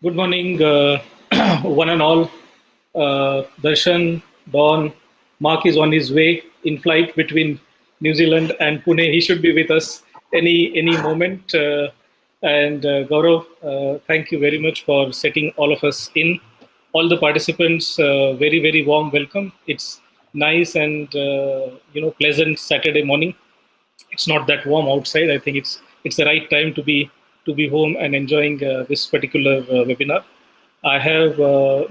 Good morning, one and all. Darshan, Don, Mark is on his way in flight between New Zealand and Pune. He should be with us any moment. And Gaurav, thank you very much for setting all of us in. All the participants, very warm welcome. It's nice and pleasant Saturday morning. It's not that warm outside. I think it's the right time to be home and enjoying this particular webinar. I have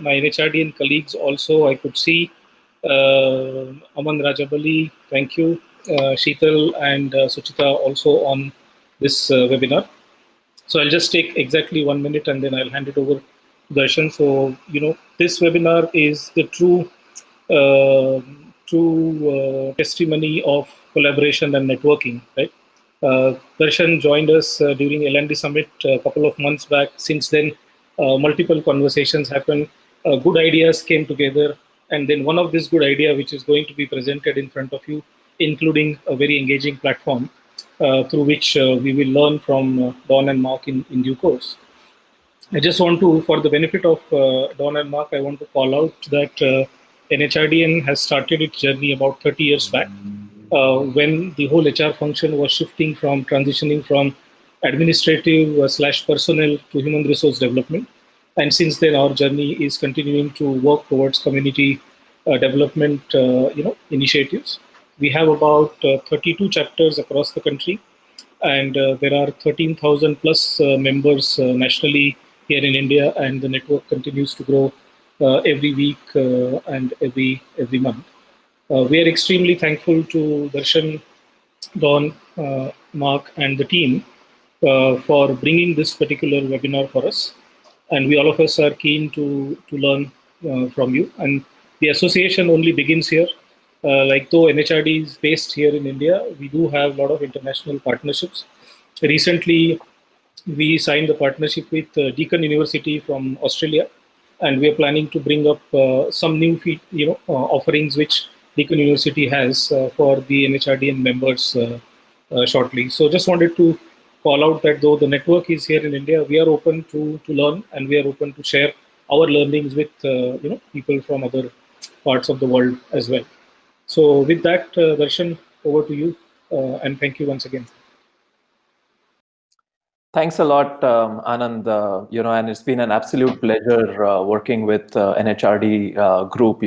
my NHRDN colleagues also. I could see Aman Rajabali, thank you, Sheetal and Suchita also on this webinar. So I'll just take exactly 1 minute and then I'll hand it over to Darshan. So, this webinar is the true testimony of collaboration and networking, right? Darshan joined us during L&D Summit a couple of months back. Since then, multiple conversations happened, good ideas came together, and then one of this good idea, which is going to be presented in front of you, including a very engaging platform through which we will learn from Don and Mark in due course. I just want to, for the benefit of Don and Mark, I want to call out that NHRDN has started its journey about 30 years back when the whole HR function was transitioning from administrative slash personnel to human resource development. And since then, our journey is continuing to work towards community development, initiatives. We have about 32 chapters across the country, and there are 13,000 plus members nationally here in India, and the network continues to grow every week and every month. We are extremely thankful to Darshan, Don, Mark, and the team for bringing this particular webinar for us. And we all of us are keen to learn from you. And the association only begins here. Like though NHRD is based here in India, we do have a lot of international partnerships. Recently, we signed the partnership with Deakin University from Australia, and we are planning to bring up some new offerings which Deakin University has for the NHRDN members shortly. So just wanted to call out that though the network is here in India, we are open to learn, and we are open to share our learnings with people from other parts of the world as well. So with that, Darshan, over to you, and thank you once again. Thanks a lot, Anand. And it's been an absolute pleasure working with NHRD group.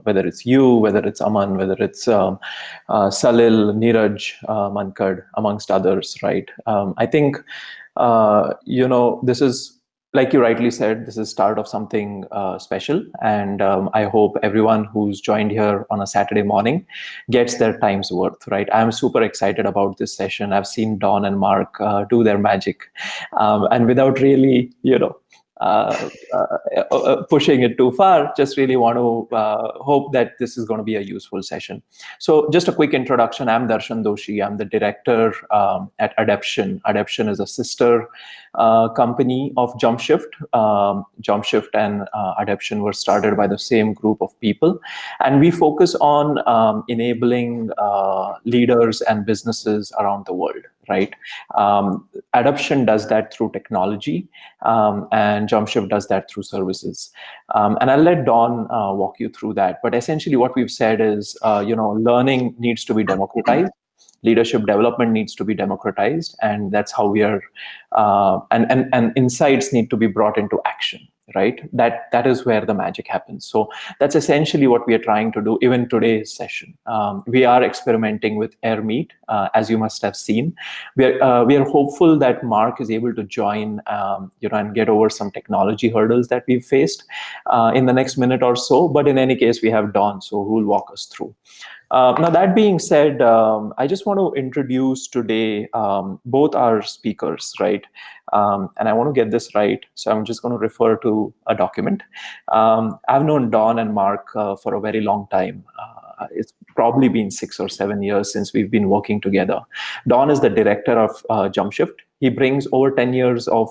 Whether it's you, whether it's Aman, whether it's Salil, Neeraj, Mankad, amongst others, right? I think this is, like you rightly said, this is start of something special, and I hope everyone who's joined here on a Saturday morning gets their time's worth, right? I'm super excited about this session. I've seen Don and Mark do their magic, and without really, pushing it too far, just really want to hope that this is going to be a useful session. So just a quick introduction. I'm Darshan Doshi. I'm the director at Adeption. Adeption is a sister company of JumpShift. JumpShift and Adeption were started by the same group of people, and we focus on enabling leaders and businesses around the world, right? Adeption does that through technology, and JumpShift does that through services. And I'll let Don walk you through that. But essentially what we've said is, learning needs to be democratized. Leadership development needs to be democratized, and that's how we are. And insights need to be brought into action, right? That is where the magic happens. So that's essentially what we are trying to do. Even today's session, we are experimenting with Air Meet, as you must have seen. We are hopeful that Mark is able to join, and get over some technology hurdles that we've faced in the next minute or so. But in any case, we have Don, so who will walk us through. Now, that being said, I just want to introduce today both our speakers, right? And I want to get this right, so I'm just going to refer to a document. I've known Don and Mark for a very long time. It's probably been 6 or 7 years since we've been working together. Don is the director of JumpShift. He brings over 10 years of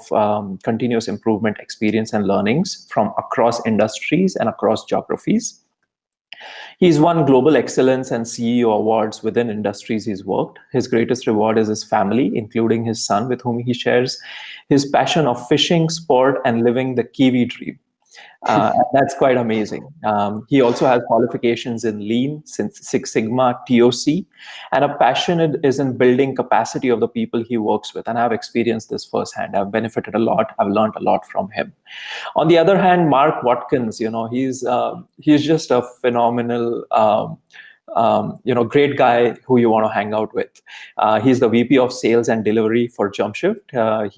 continuous improvement experience and learnings from across industries and across geographies. He's won Global Excellence and CEO awards within industries he's worked. His greatest reward is his family, including his son, with whom he shares his passion of fishing, sport, and living the Kiwi dream. That's quite amazing. He also has qualifications in Lean, Six Sigma, TOC, and a passion is in building capacity of the people he works with. And I've experienced this firsthand. I've benefited a lot. I've learned a lot from him. On the other hand, Mark Watkins, he's just a phenomenal, great guy who you want to hang out with. He's the VP of Sales and Delivery for JumpShift.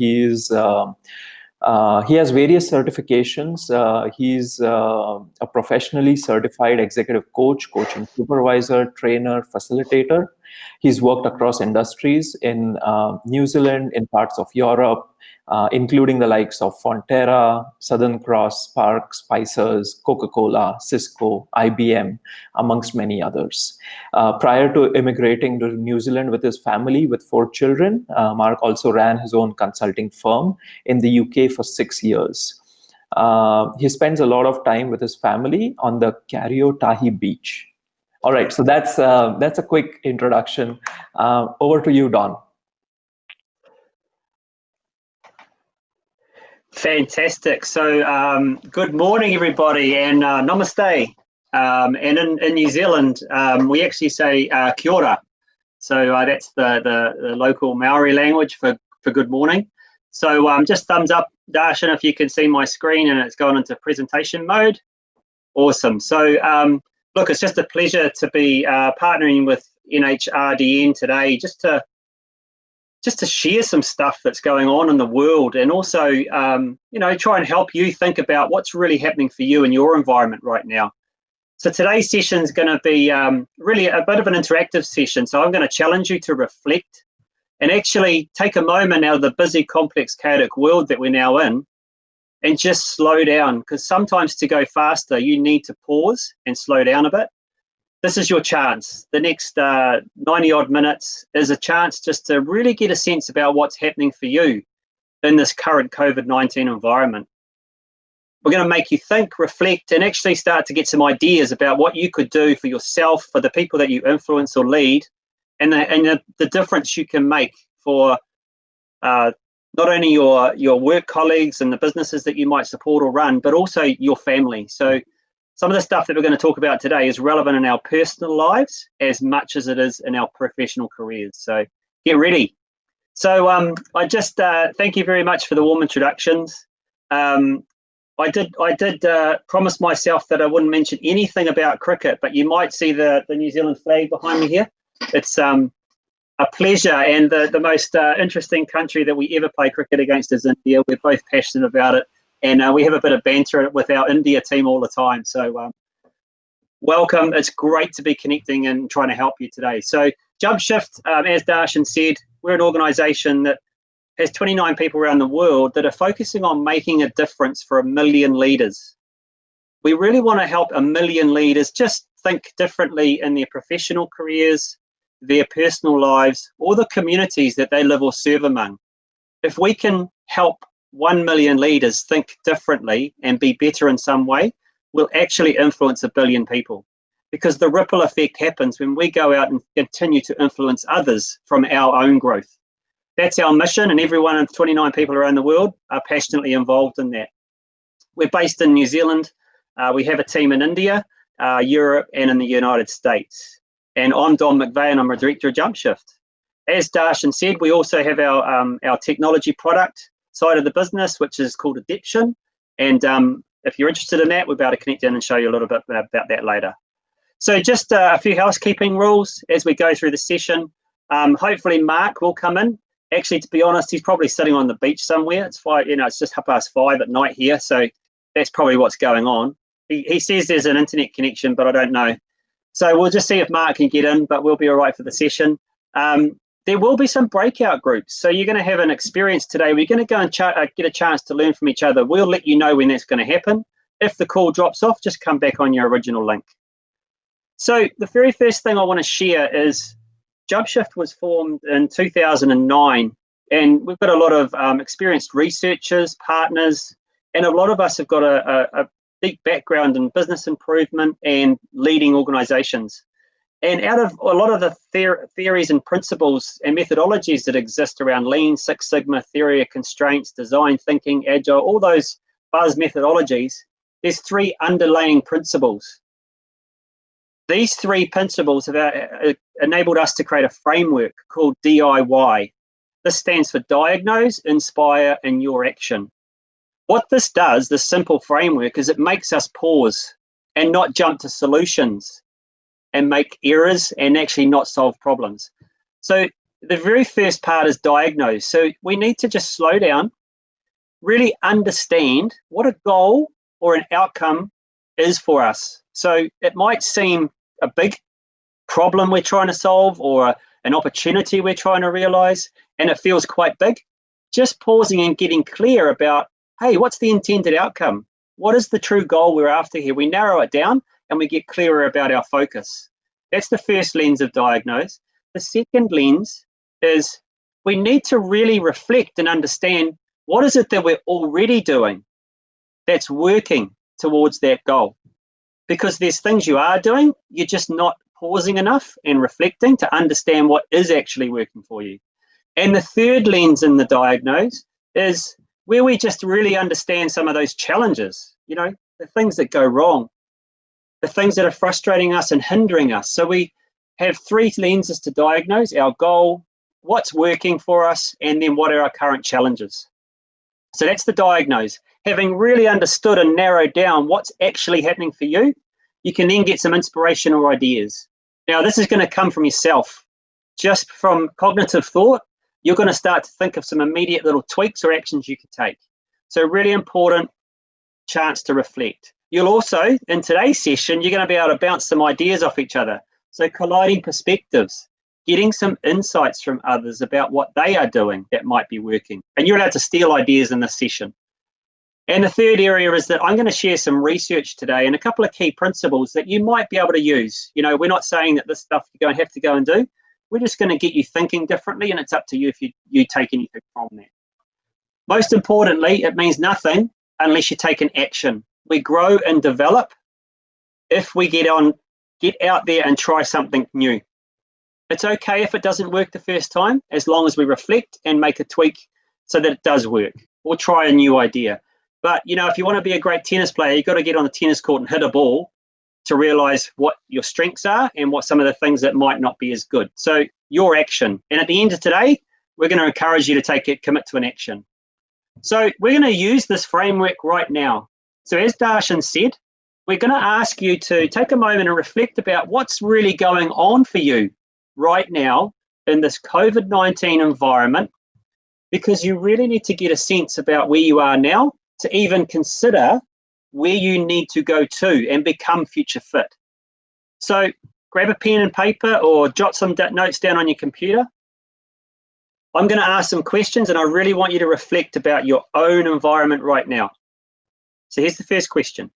He has various certifications. He's a professionally certified executive coach, coaching supervisor, trainer, facilitator. He's worked across industries in New Zealand, in parts of Europe, including the likes of Fonterra, Southern Cross, Spark, Spicers, Coca-Cola, Cisco, IBM, amongst many others. Prior to immigrating to New Zealand with his family with 4 children, Mark also ran his own consulting firm in the UK for 6 years. He spends a lot of time with his family on the Kariotahi beach. All right, so that's a quick introduction. Over to you, Don. Fantastic. So good morning, everybody, and namaste. And in New Zealand, we actually say kia ora. So that's the local Maori language for good morning. So just thumbs up, Darshan, if you can see my screen and it's gone into presentation mode. Awesome. So look, it's just a pleasure to be partnering with NHRDN today, just to share some stuff that's going on in the world, and also try and help you think about what's really happening for you in your environment right now. So today's session is going to be really a bit of an interactive session. So I'm going to challenge you to reflect and actually take a moment out of the busy, complex, chaotic world that we're now in and just slow down, because sometimes to go faster, you need to pause and slow down a bit. This is your chance. The next 90 odd minutes is a chance just to really get a sense about what's happening for you in this current COVID-19 environment. We're going to make you think, reflect, and actually start to get some ideas about what you could do for yourself, for the people that you influence or lead, and the difference you can make for not only your work colleagues and the businesses that you might support or run, but also your family. So some of the stuff that we're going to talk about today is relevant in our personal lives as much as it is in our professional careers. So get ready. So I just thank you very much for the warm introductions. I did promise myself that I wouldn't mention anything about cricket, but you might see the New Zealand flag behind me here. It's a pleasure, and the most interesting country that we ever play cricket against is India. We're both passionate about it. And we have a bit of banter with our India team all the time. So welcome. It's great to be connecting and trying to help you today. So JumpShift, as Darshan said, we're an organization that has 29 people around the world that are focusing on making a difference for 1 million leaders. We really want to help 1 million leaders just think differently in their professional careers, their personal lives, or the communities that they live or serve among. If we can help 1 million leaders think differently and be better in some way, will actually influence 1 billion people, because the ripple effect happens when we go out and continue to influence others from our own growth. That's our mission, and everyone of 29 people around the world are passionately involved in that. We're based in New Zealand. We have a team in India, Europe, and in the United States. And I'm Don McVeigh, and I'm a director of JumpShift. As Darshan said, we also have our technology product side of the business, which is called Adeption. And if you're interested in that, we'll be able to connect in and show you a little bit about that later. So just a few housekeeping rules as we go through the session. Hopefully Mark will come in. Actually, to be honest, he's probably sitting on the beach somewhere. It's it's just 5:30 at night here, so that's probably what's going on. He says there's an internet connection, but I don't know. So we'll just see if Mark can get in, but we'll be all right for the session. There will be some breakout groups. So you're going to have an experience today. We're going to go and get a chance to learn from each other. We'll let you know when that's going to happen. If the call drops off, just come back on your original link. So the very first thing I want to share is JumpShift was formed in 2009, and we've got a lot of experienced researchers, partners, and a lot of us have got a deep background in business improvement and leading organizations. And out of a lot of the theories and principles and methodologies that exist around Lean, Six Sigma, theory of constraints, design thinking, agile, all those buzz methodologies, there's three underlying principles. These three principles have enabled us to create a framework called DIY. This stands for Diagnose, Inspire, and Your Action. What this does, this simple framework, is it makes us pause and not jump to solutions and make errors and actually not solve problems. So the very first part is diagnose. So we need to just slow down, really understand what a goal or an outcome is for us. So it might seem a big problem we're trying to solve or an opportunity we're trying to realize, and it feels quite big. Just pausing and getting clear about, hey, what's the intended outcome? What is the true goal we're after here? We narrow it down and we get clearer about our focus. That's the first lens of diagnose. The second lens is we need to really reflect and understand what is it that we're already doing that's working towards that goal. Because there's things you are doing, you're just not pausing enough and reflecting to understand what is actually working for you. And the third lens in the diagnose is where we just really understand some of those challenges, you know, the things that go wrong, the things that are frustrating us and hindering us. So we have three lenses to diagnose: our goal, what's working for us, and then what are our current challenges. So that's the diagnose. Having really understood and narrowed down what's actually happening for you, you can then get some inspiration or ideas. Now, this is going to come from yourself. Just from cognitive thought, you're going to start to think of some immediate little tweaks or actions you can take. So really important chance to reflect. You'll also, in today's session, you're going to be able to bounce some ideas off each other. So colliding perspectives, getting some insights from others about what they are doing that might be working. And you're allowed to steal ideas in this session. And the third area is that I'm going to share some research today and a couple of key principles that you might be able to use. You know, we're not saying that this stuff you're going to have to go and do. We're just going to get you thinking differently, and it's up to you if you take anything from that. Most importantly, it means nothing unless you take an action. We grow and develop if we get out there and try something new. It's okay if it doesn't work the first time, as long as we reflect and make a tweak so that it does work, or try a new idea. But, you know, if you want to be a great tennis player, you've got to get on the tennis court and hit a ball to realize what your strengths are and what some of the things that might not be as good. So your action. And at the end of today, we're going to encourage you to commit to an action. So we're going to use this framework right now. So as Darshan said, we're going to ask you to take a moment and reflect about what's really going on for you right now in this COVID-19 environment, because you really need to get a sense about where you are now to even consider where you need to go to and become future fit. So grab a pen and paper or jot some notes down on your computer. I'm going to ask some questions and I really want you to reflect about your own environment right now. So here's the first question.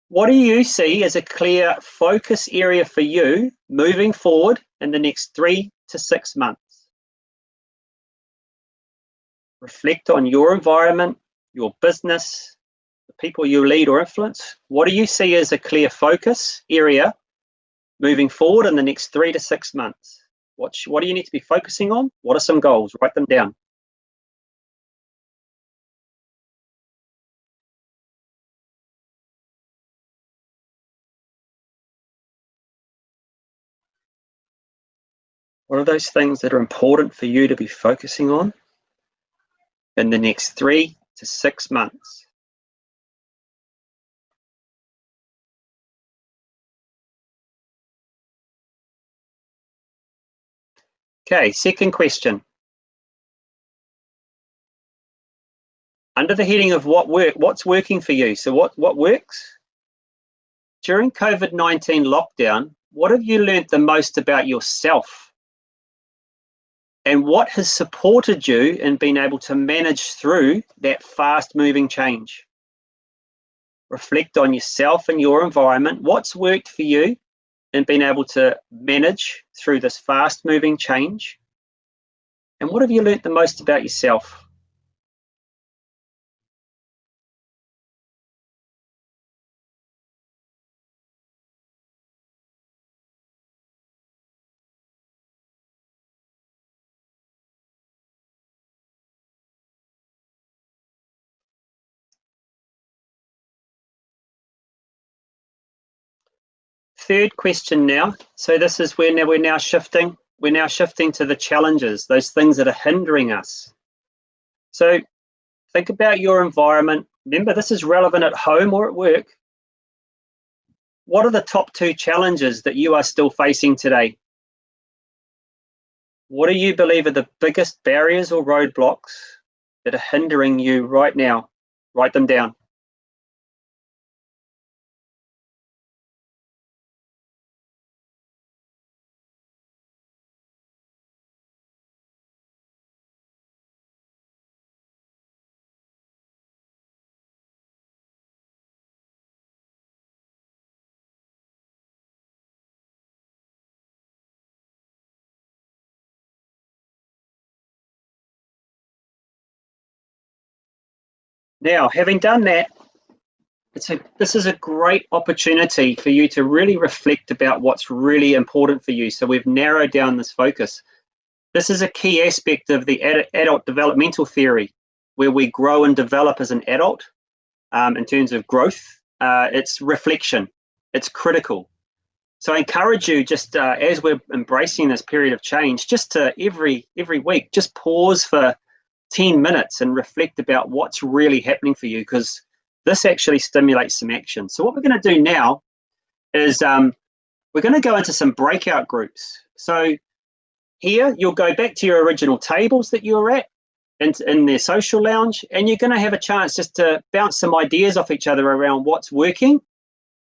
What do you see as a clear focus area for you moving forward in the next 3 to 6 months? Reflect on your environment, your business, the people you lead or influence. What do you see as a clear focus area moving forward in the next 3 to 6 months? What do you need to be focusing on? What are some goals? Write them down. What are those things that are important for you to be focusing on in the next 3 to 6 months? Okay, second question. Under the heading of what's working for you? So what works? During COVID-19 lockdown, what have you learned the most about yourself? And what has supported you in being able to manage through that fast-moving change? Reflect on yourself and your environment. What's worked for you in being able to manage through this fast-moving change? And what have you learned the most about yourself? third question now. So this is where we're now shifting. We're now shifting to the challenges, those things that are hindering us. So think about your environment. Remember, this is relevant at home or at work. What are the top 2 challenges that you are still facing today? What do you believe are the biggest barriers or roadblocks that are hindering you right now? Write them down. Now, having done that, this is a great opportunity for you to really reflect about what's really important for you. So we've narrowed down this focus. This is a key aspect of the adult developmental theory, where we grow and develop as an adult in terms of growth. It's reflection. It's critical. So I encourage you, just as we're embracing this period of change, just to every week, just pause for 10 minutes and reflect about what's really happening for you, because this actually stimulates some action. So what we're going to do now is we're going to go into some breakout groups. So here you'll go back to your original tables that you were at in their social lounge, and you're going to have a chance just to bounce some ideas off each other around what's working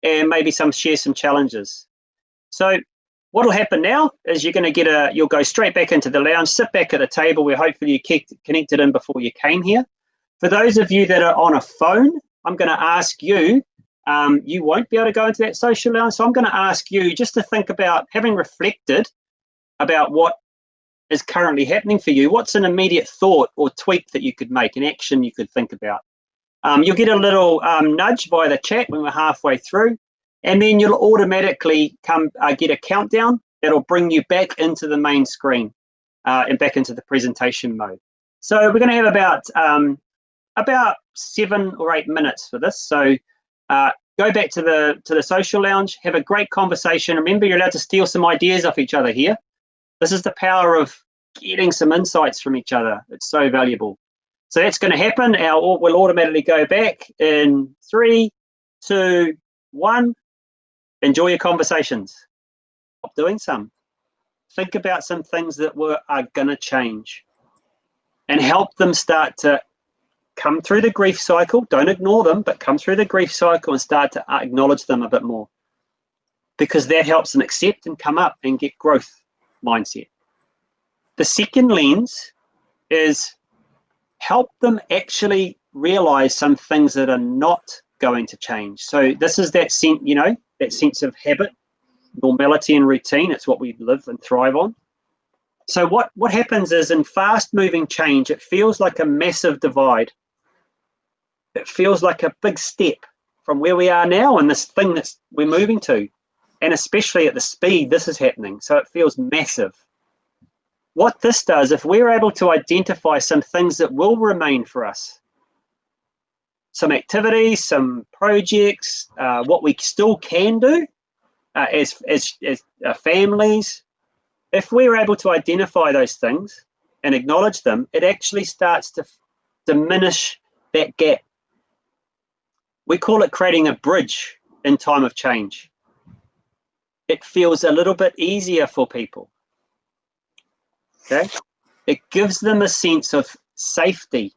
and maybe share some challenges. So what'll happen now is you'll go straight back into the lounge, sit back at the table where hopefully you connected in before you came here. For those of you that are on a phone, I'm going to ask you, you won't be able to go into that social lounge, so I'm going to ask you just to think about, having reflected about what is currently happening for you, what's an immediate thought or tweak that you could make, an action you could think about. You'll get a little nudge by the chat when we're halfway through, and then you'll automatically get a countdown that'll bring you back into the main screen and back into the presentation mode. So we're going to have about 7 or 8 minutes for this. So go back to the social lounge, have a great conversation. Remember, you're allowed to steal some ideas off each other here. This is the power of getting some insights from each other. It's so valuable. So that's going to happen. We'll automatically go back in 3, 2, 1. Enjoy your conversations. Stop doing some. Think about some things that are going to change and help them start to come through the grief cycle. Don't ignore them, but come through the grief cycle and start to acknowledge them a bit more, because that helps them accept and come up and get growth mindset. The second lens is help them actually realize some things that are not going to change. So this is that sense of habit, normality and routine. It's what we live and thrive on. So what happens is, in fast moving change, it feels like a massive divide. It feels like a big step from where we are now and this thing that we're moving to, and especially at the speed this is happening. So it feels massive. What this does, if we're able to identify some things that will remain for us, some activities, some projects, what we still can do as families, if we're able to identify those things and acknowledge them, it actually starts to diminish that gap. We call it creating a bridge in time of change. It feels a little bit easier for people. Okay? It gives them a sense of safety.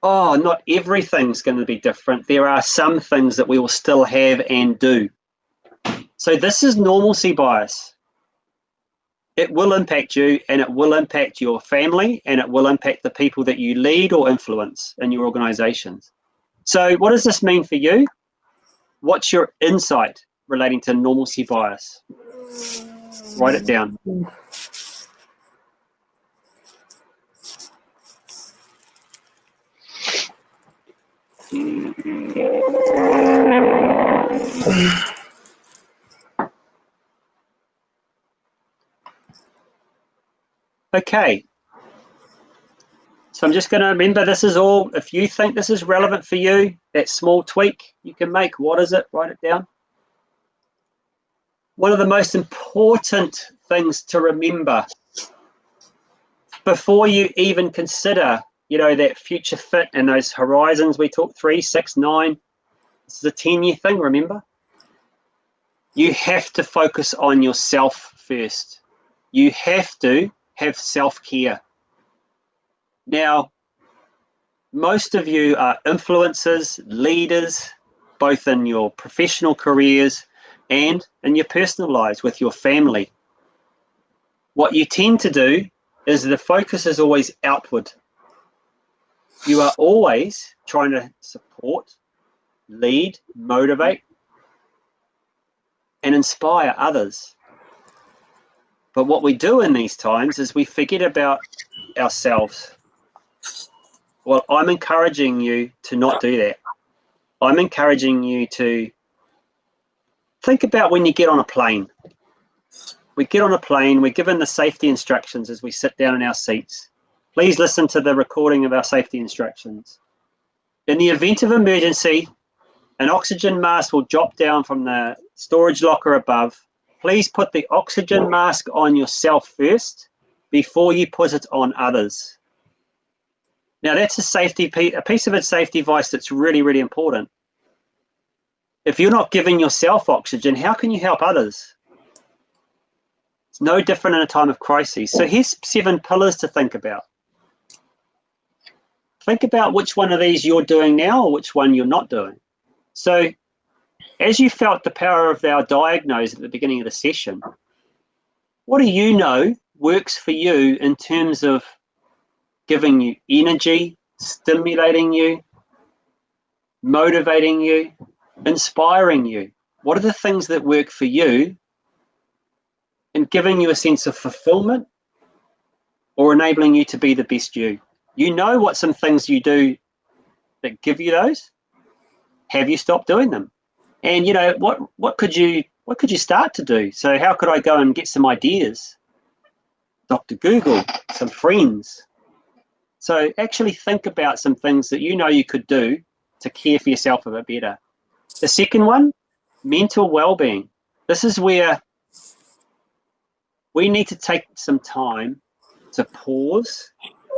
Oh, not everything's going to be different. There are some things that we will still have and do. So this is normalcy bias. It will impact you, and it will impact your family, and it will impact the people that you lead or influence in your organizations. So what does this mean for you? What's your insight relating to normalcy bias? Write it down. Okay. So I'm just going to remember, this is all, if you think this is relevant for you, that small tweak you can make, what is it? Write it down. one of the most important things to remember before you even consider, that future fit and those horizons we talked, 3, 6, 9. This is a 10-year thing, remember? You have to focus on yourself first. You have to have self-care. Now, most of you are influencers, leaders, both in your professional careers and in your personal lives with your family. What you tend to do is the focus is always outward. You are always trying to support, lead, motivate, and inspire others. But what we do in these times is we forget about ourselves. Well, I'm encouraging you to not do that. I'm encouraging you to think about when you get on a plane. We get on a plane, we're given the safety instructions as we sit down in our seats. Please listen to the recording of our safety instructions. In the event of emergency, an oxygen mask will drop down from the storage locker above. Please put the oxygen mask on yourself first before you put it on others. Now that's a piece of safety advice that's really, really important. If you're not giving yourself oxygen, how can you help others? It's no different in a time of crisis. So here's 7 pillars to think about. Think about which one of these you're doing now or which one you're not doing. So as you felt the power of our diagnose at the beginning of the session, what do you know works for you in terms of giving you energy, stimulating you, motivating you, inspiring you? What are the things that work for you and giving you a sense of fulfillment or enabling you to be the best you? You know what some things you do that give you those? Have you stopped doing them? And what could you start to do? So how could I go and get some ideas? Dr. Google, some friends. So actually think about some things that you could do to care for yourself a bit better. The second one, mental well-being. This is where we need to take some time to pause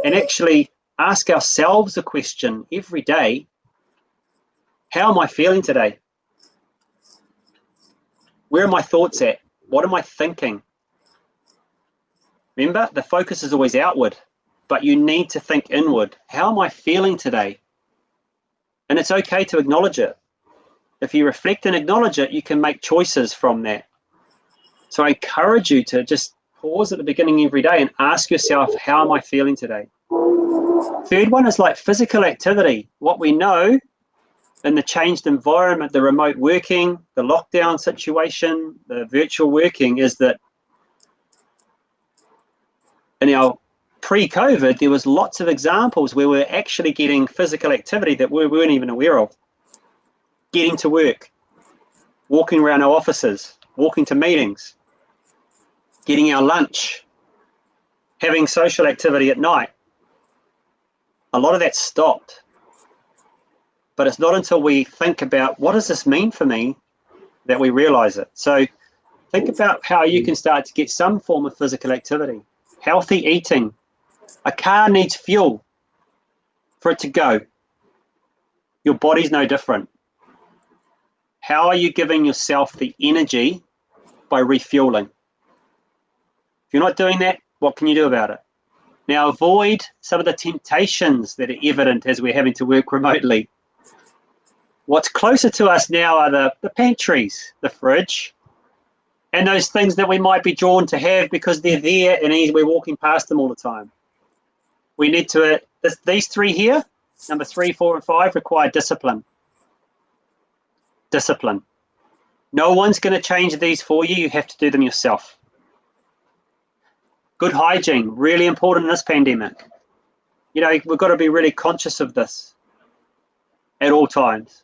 and actually ask ourselves a question every day. How am I feeling today? Where are my thoughts at? What am I thinking? Remember, the focus is always outward, but you need to think inward. How am I feeling today? And it's okay to acknowledge it. If you reflect and acknowledge it, you can make choices from that. So I encourage you to just pause at the beginning every day and ask yourself, how am I feeling today? Third one is like physical activity. What we know in the changed environment, the remote working, the lockdown situation, the virtual working, is that in our pre-COVID, there was lots of examples where we're actually getting physical activity that we weren't even aware of. Getting to work, walking around our offices, walking to meetings, getting our lunch, having social activity at night. A lot of that stopped. But it's not until we think about what does this mean for me that we realize it. So think about how you can start to get some form of physical activity. Healthy eating. A car needs fuel for it to go. Your body's no different. How are you giving yourself the energy by refueling? If you're not doing that, what can you do about it? Now, avoid some of the temptations that are evident as we're having to work remotely. What's closer to us now are the pantries, the fridge, and those things that we might be drawn to have because they're there and we're walking past them all the time. We need to, these 3 here, number 3, 4, and 5, require discipline. Discipline. No one's going to change these for you. You have to do them yourself. Good hygiene, really important in this pandemic. We've got to be really conscious of this at all times.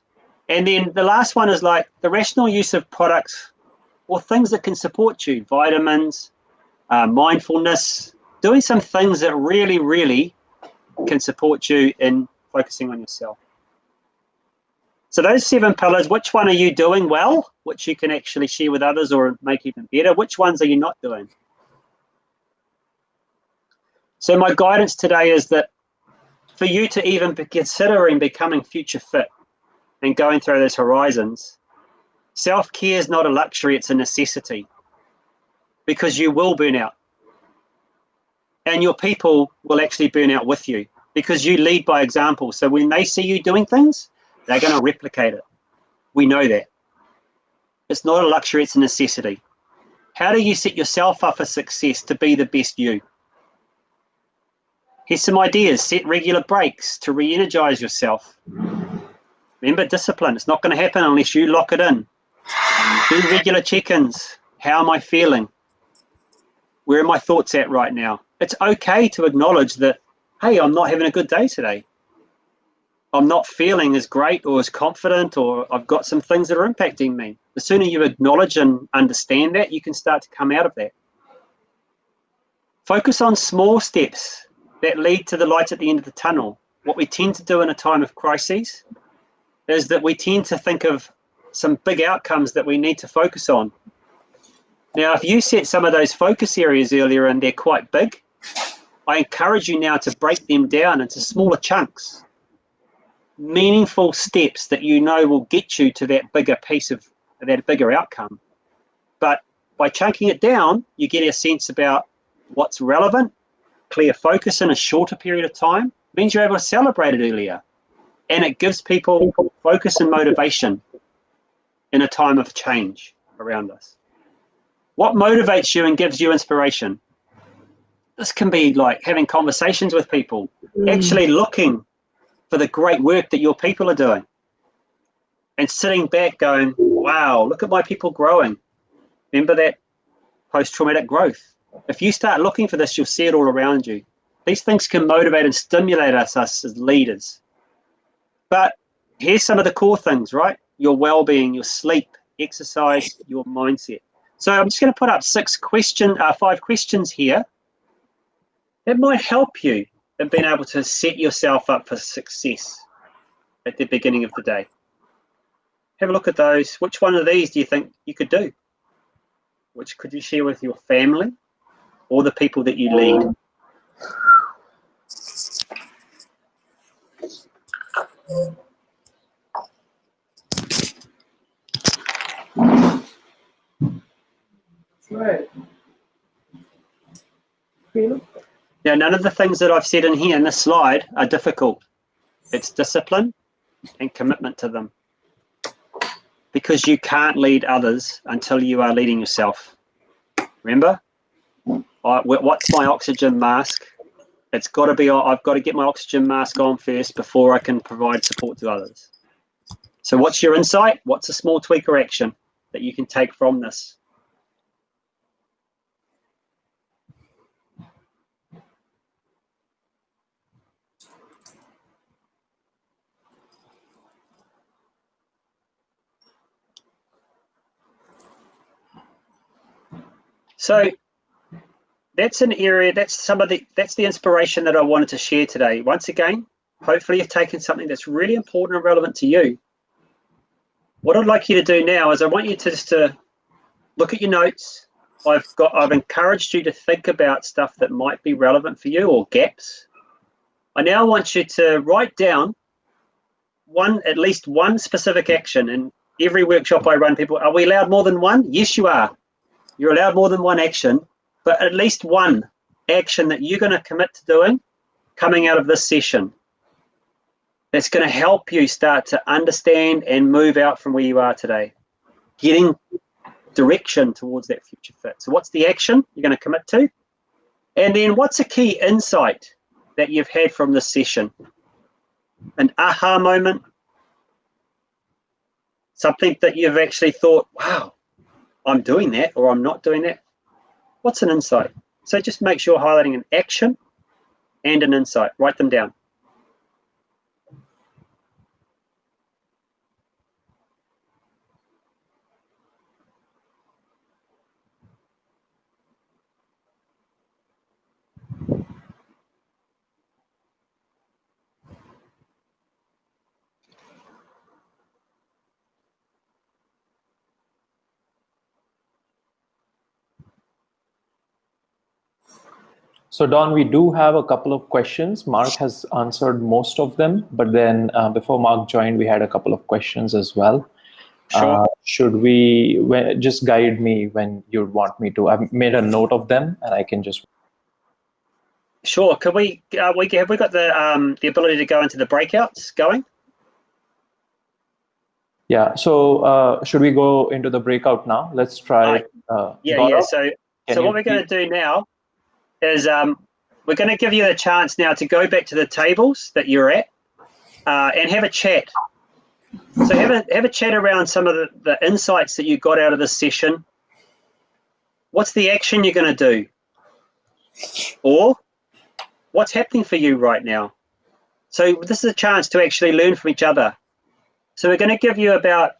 And then the last one is like the rational use of products or things that can support you, vitamins, mindfulness, doing some things that really, really can support you in focusing on yourself. So those 7 pillars, which one are you doing well, which you can actually share with others or make even better? Which ones are you not doing? So my guidance today is that for you to even be considering becoming future fit and going through those horizons, self-care is not a luxury, it's a necessity, because you will burn out. And your people will actually burn out with you because you lead by example. So when they see you doing things, they're going to replicate it. We know that. It's not a luxury, it's a necessity. How do you set yourself up for success to be the best you? Here's some ideas. Set regular breaks to re-energize yourself. Remember, discipline. It's not going to happen unless you lock it in. Do regular check-ins. How am I feeling? Where are my thoughts at right now? It's okay to acknowledge that, hey, I'm not having a good day today. I'm not feeling as great or as confident, or I've got some things that are impacting me. The sooner you acknowledge and understand that, you can start to come out of that. Focus on small steps that lead to the light at the end of the tunnel. What we tend to do in a time of crises is that we tend to think of some big outcomes that we need to focus on. Now, if you set some of those focus areas earlier and they're quite big, I encourage you now to break them down into smaller chunks, meaningful steps that you know will get you to that bigger piece of that bigger outcome. But by chunking it down, you get a sense about what's relevant, clear focus in a shorter period of time, means you're able to celebrate it earlier. And it gives people focus and motivation in a time of change around us. What motivates you and gives you inspiration? This can be like having conversations with people, actually looking for the great work that your people are doing and sitting back going, wow, look at my people growing. Remember that post-traumatic growth? If you start looking for this, you'll see it all around you. These things can motivate and stimulate us as leaders. But here's some of the core things, right? Your well-being, your sleep, exercise, your mindset. So I'm just going to put up 5 questions here that might help you in being able to set yourself up for success at the beginning of the day. Have a look at those. Which one of these do you think you could do? Which could you share with your family or the people that you lead? Right. Now, none of the things that I've said in here in this slide are difficult. It's discipline and commitment to them. Because you can't lead others until you are leading yourself. Remember? What's my oxygen mask? It's got to be, I've got to get my oxygen mask on first before I can provide support to others. So what's your insight? What's a small tweak or action that you can take from this? So that's an area, that's the inspiration that I wanted to share today. Once again, hopefully you've taken something that's really important and relevant to you. What I'd like you to do now is I want you to just look at your notes. I've encouraged you to think about stuff that might be relevant for you or gaps. I now want you to write down at least one specific action. In every workshop I run, people, are we allowed more than one? Yes, you are. You're allowed more than one action, but at least one action that you're going to commit to doing coming out of this session that's going to help you start to understand and move out from where you are today, getting direction towards that future fit. So what's the action you're going to commit to? And then what's a key insight that you've had from this session? An aha moment, something that you've actually thought, wow, I'm doing that, or I'm not doing that. What's an insight? So just make sure highlighting an action and an insight. Write them down. So Don, we do have a couple of questions. Mark has answered most of them, but then before Mark joined, we had a couple of questions as well. Sure. Should we just guide me when you'd want me to? I've made a note of them, and I can just. Sure. Could we? Have we got the ability to go into the breakouts going? Yeah. So should we go into the breakout now? Let's try. Yeah. Gaurav, So what we're going to do now is we're going to give you a chance now to go back to the tables that you're at and have a chat. So have a chat around some of the insights that you got out of this session. What's the action you're going to do? Or what's happening for you right now? So this is a chance to actually learn from each other. So we're going to give you about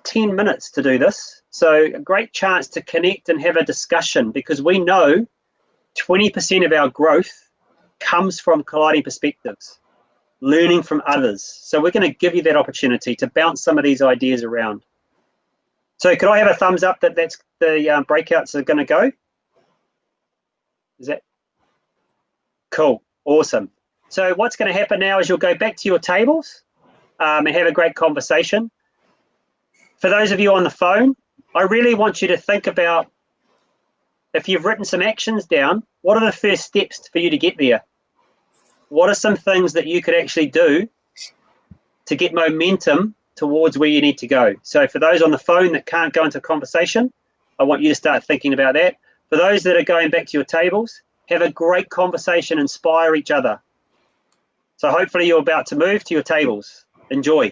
10 minutes to do this. So a great chance to connect and have a discussion, because we know 20% of our growth comes from colliding perspectives, learning from others. So we're going to give you that opportunity to bounce some of these ideas around. So could I have a thumbs up that that's the breakouts are going to go? Is that cool? Awesome. So what's going to happen now is you'll go back to your tables and have a great conversation. For those of you on the phone, I really want you to think about, if you've written some actions down, what are the first steps for you to get there? What are some things that you could actually do to get momentum towards where you need to go? So for those on the phone that can't go into a conversation, I want you to start thinking about that. For those that are going back to your tables, have a great conversation, inspire each other. So hopefully you're about to move to your tables. Enjoy.